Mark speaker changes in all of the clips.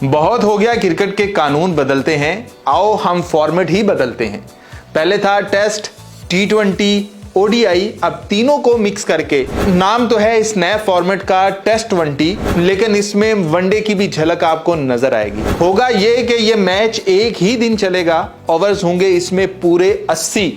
Speaker 1: बहुत हो गया क्रिकेट के कानून बदलते हैं, आओ हम फॉर्मेट ही बदलते हैं। पहले था टेस्ट, टी20, ओडीआई, अब तीनों को मिक्स करके नाम तो है इस नए फॉर्मेट का टेस्ट 20, लेकिन इसमें वनडे की भी झलक आपको नजर आएगी। होगा ये कि ये मैच एक ही दिन चलेगा, ओवर्स होंगे इसमें पूरे 80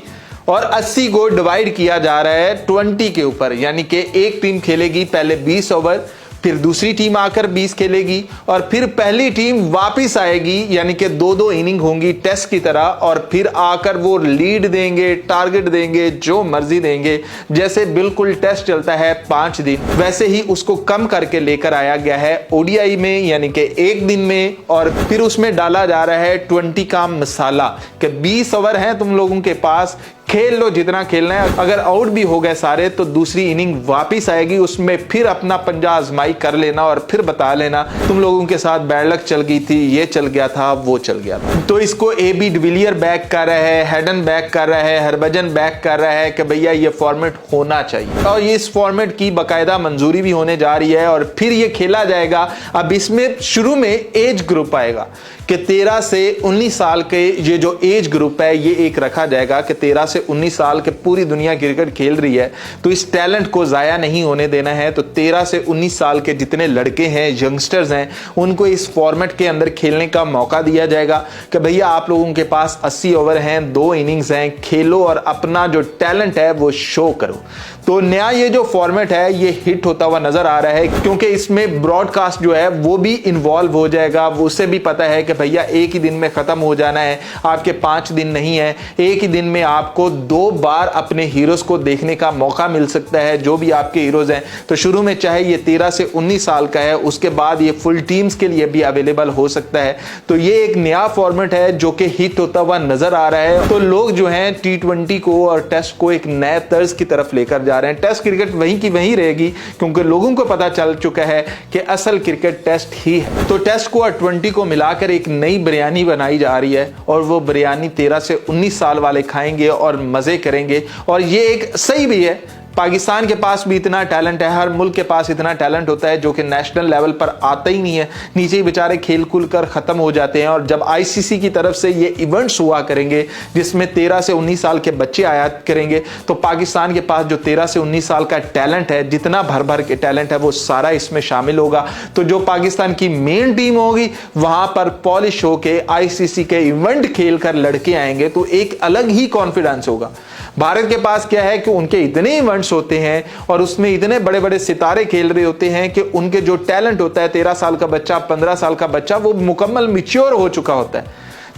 Speaker 1: और 80 को डिवाइड किया जा रहा है 20 के ऊपर, यानी कि एक टीम खेलेगी पहले 20 ओवर, फिर दूसरी टीम आकर 20 खेलेगी और फिर पहली टीम वापस आएगी, यानी कि दो दो इनिंग होंगी टेस्ट की तरह, और फिर आकर वो लीड देंगे, टारगेट देंगे, जो मर्जी देंगे। जैसे बिल्कुल टेस्ट चलता है 5 दिन, वैसे ही उसको कम करके लेकर आया गया है ओडीआई में, यानी कि एक दिन में, और फिर उसमें डाला जा रहा है 20 का मसाला कि 20 ओवर हैं तुम लोगों के पास, खेल लो जितना खेलना है। अगर आउट भी हो गए सारे तो दूसरी इनिंग वापस आएगी, उसमें फिर अपना पंजा आजमाई कर लेना और फिर बता लेना तुम लोगों के साथ बैड लक चल गई थी, ये चल गया था, वो चल गया था। तो इसको AB डिविलियर बैक कर रहा है, हेडन बैक कर रहा है, हरभजन बैक कर रहा है कि भैया ये फॉर्मेट होना चाहिए, और इस फॉर्मेट की बाकायदा मंजूरी भी होने जा रही है और फिर ये खेला जाएगा। अब इसमें शुरू में एज ग्रुप आएगा कि 13 से 19 साल के ये जो एज ग्रुप है ये एक रखा जाएगा कि 13 से 19 साल के पूरी दुनिया क्रिकेट खेल रही है, तो इस टैलेंट को जाया नहीं होने देना है। तो 13 से 19 साल के जितने लड़के हैं, यंगस्टर्स हैं, उनको इस फॉर्मेट के अंदर खेलने का मौका दिया जाएगा कि भैया आप लोगों के पास 80 ओवर हैं, 2 इनिंग्स हैं, खेलो और अपना जो टैलेंट है वो शो करो। तो नया ये जो फॉर्मेट है ये हिट होता हुआ नजर आ रहा है, क्योंकि इसमें ब्रॉडकास्ट जो है वो भी इन्वॉल्व हो जाएगा। उसे भी पता है कि भैया एक ही दिन में खत्म हो जाना है, आपके 5 दिन नहीं है, एक ही दिन में आपको 2 बार अपने हीरोज को देखने का मौका मिल सकता है, जो भी आपके हीरोज हैं। तो शुरू में चाहे ये 13 से 19 साल का है, उसके बाद ये फुल टीम्स के लिए भी अवेलेबल हो सकता है। तो ये एक नया फॉर्मेट है जो कि हिट होता हुआ नजर आ रहा है। तो लोग जो हैं T20 को और टेस्ट को एक नए तर्ज की तरफ लेकर जा रहे हैं। टेस्ट क्रिकेट वहीं की वहीं रहेगी, क्योंकि लोगों को पता चल चुका है कि असल क्रिकेट टेस्ट ही है। तो टेस्ट को और 20 को मिलाकर एक नई बिरयानी बनाई जा रही है, और वो बिरयानी 13 से 19 साल वाले खाएंगे और मजे करेंगे। और ये एक सही भी है, पाकिस्तान के पास भी इतना टैलेंट है, हर मुल्क के पास इतना टैलेंट होता है जो कि नेशनल लेवल पर आता ही नहीं है, नीचे ही बेचारे खेल खुल कर खत्म हो जाते हैं। और जब आईसीसी की तरफ से ये इवेंट्स हुआ करेंगे जिसमें 13 से 19 साल के बच्चे आया करेंगे, तो पाकिस्तान के पास जो 13 से 19 साल का टैलेंट है, जितना भर भर के टैलेंट है, वो सारा इसमें शामिल होगा। तो जो पाकिस्तान की मेन टीम होगी वहां पर पॉलिश होके आईसीसी के इवेंट खेल कर लड़के आएंगे, तो एक अलग ही कॉन्फिडेंस होगा। भारत के पास क्या है कि उनके इतने इवेंट्स होते हैं और उसमें इतने बड़े बड़े सितारे खेल रहे होते हैं कि उनके जो टैलेंट होता है, 13 साल का बच्चा, 15 साल का बच्चा, वो मुकम्मल मैच्योर हो चुका होता है।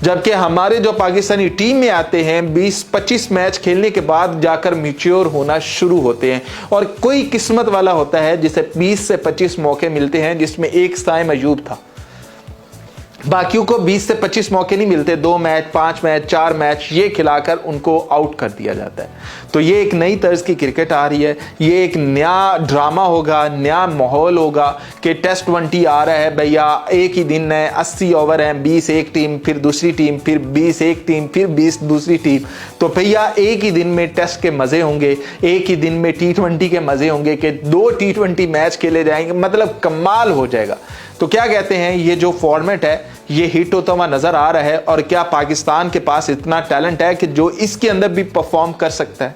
Speaker 1: जबकि हमारे जो पाकिस्तानी टीम में आते हैं 20-25 मैच खेलने के बाद जाकर मैच्योर होना शुरू होते हैं, और कोई किस्मत वाला होता है जिसे 20 से 25 मौके मिलते हैं, जिसमें एक साइम अयूब था। बाकियों को 20 से 25 मौके नहीं मिलते, 2 मैच, 5 मैच, 4 मैच ये खिलाकर उनको आउट कर दिया जाता है। तो ये एक नई तर्ज की क्रिकेट आ रही है, ये एक नया ड्रामा होगा, नया माहौल होगा कि टेस्ट 20 आ रहा है भैया, एक ही दिन है, 80 ओवर हैं, 20 एक टीम, फिर दूसरी टीम, फिर 20 एक टीम, फिर 20 दूसरी टीम। तो भैया एक ही दिन में टेस्ट के मजे होंगे, एक ही दिन में T20 के मजे होंगे कि 2 T20 मैच खेले जाएंगे, मतलब कमाल हो जाएगा। तो क्या कहते हैं, ये जो फॉर्मेट है ये हिट होता हुआ नजर आ रहा है, और क्या पाकिस्तान के पास इतना टैलेंट है कि जो इसके अंदर भी परफॉर्म कर सकता है?